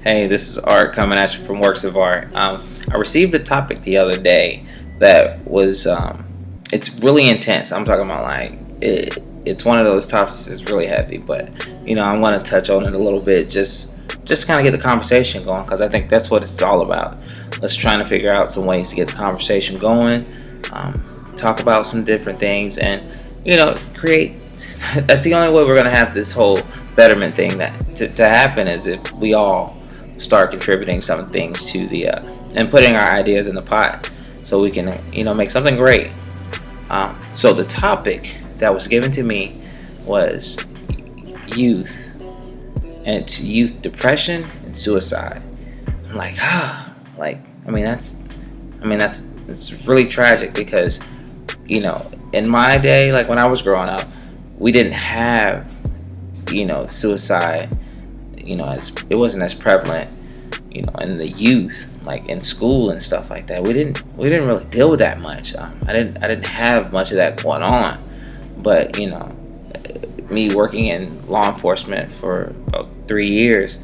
Hey, this is Art coming at you from Works of Art. I received a topic the other day that was, it's really intense. I'm talking about it's one of those topics that's really heavy, but I want to touch on it a little bit, just kind of get the conversation going, because I think that's what it's all about. Let's try to figure out some ways to get the conversation going, talk about some different things, and create. That's the only way we're gonna have this whole betterment thing to happen, is if we all start contributing some things to the and putting our ideas in the pot, so we can make something great. So the topic that was given to me was youth, and it's youth depression and suicide. I'm like, that's it's really tragic, because in my day, like when I was growing up, we didn't have suicide, as it wasn't as prevalent in the youth, like in school and stuff like that. We didn't really deal with that much. I didn't have much of that going on. But me working in law enforcement for about 3 years,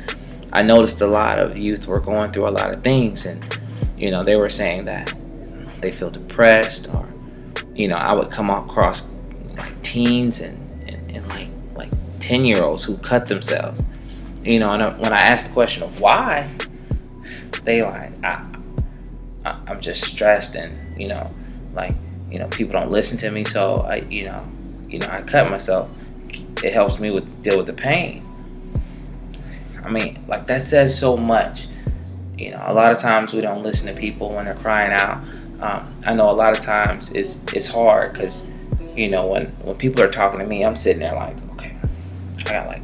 I noticed a lot of youth were going through a lot of things, and they were saying that they feel depressed, or I would come across like teens and like 10-year-olds who cut themselves. And when I asked the question of why, they I'm just stressed, and people don't listen to me, so I cut myself. It helps me deal with the pain. That says so much. A lot of times we don't listen to people when they're crying out. I know a lot of times it's hard, because when people are talking to me, I'm sitting there like, okay, I got like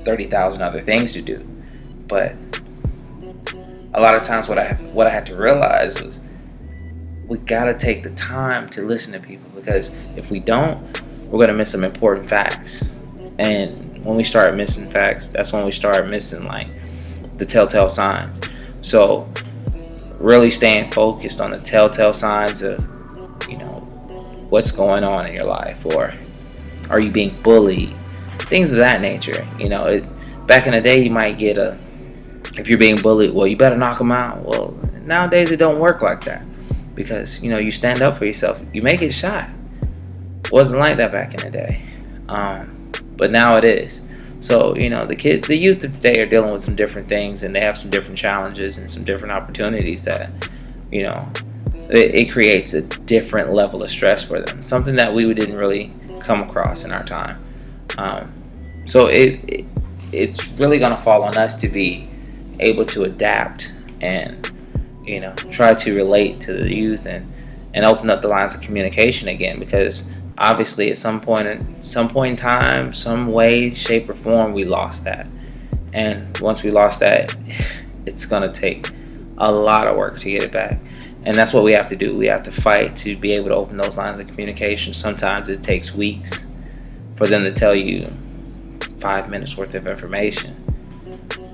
30,000 other things to do. But a lot of times what I had to realize was, we gotta take the time to listen to people, because if we don't, we're gonna miss some important facts. And when we start missing facts, that's when we start missing like the telltale signs. So really staying focused on the telltale signs of what's going on in your life, or are you being bullied, things of that nature. Back in the day, you might get if you're being bullied, well, you better knock them out. Well, nowadays it don't work like that, because you stand up for yourself, you may get shot. It wasn't like that back in the day, but now it is. So the youth of today are dealing with some different things, and they have some different challenges and some different opportunities that it creates a different level of stress for them, something that we didn't really come across in our time. So it's really going to fall on us to be able to adapt and try to relate to the youth, and open up the lines of communication again, because obviously at some point in time, some way, shape, or form, we lost that. And once we lost that, it's going to take a lot of work to get it back. And that's what we have to do. We have to fight to be able to open those lines of communication. Sometimes it takes weeks for them to tell you 5 minutes worth of information.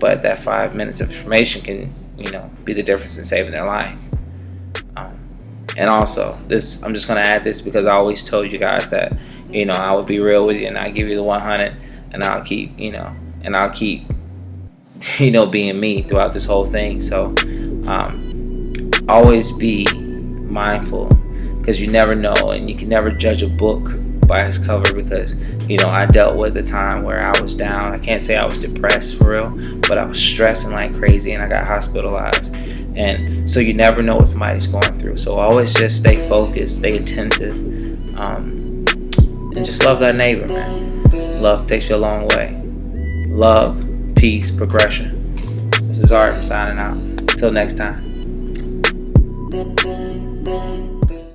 But that 5 minutes of information can, be the difference in saving their life. And also, I'm just going to add this, because I always told you guys that, I would be real with you, and I'll give you the 100, and I'll keep, being me throughout this whole thing. So, always be mindful, because you never know, and you can never judge a book by its cover, because I dealt with a time where I was down. I can't say I was depressed for real, but I was stressing like crazy, and I got hospitalized. And so you never know what somebody's going through. So always just stay focused, stay attentive, and just love that neighbor, man. Love takes you a long way. Love, peace, progression. This is Art. I'm signing out. Until next time.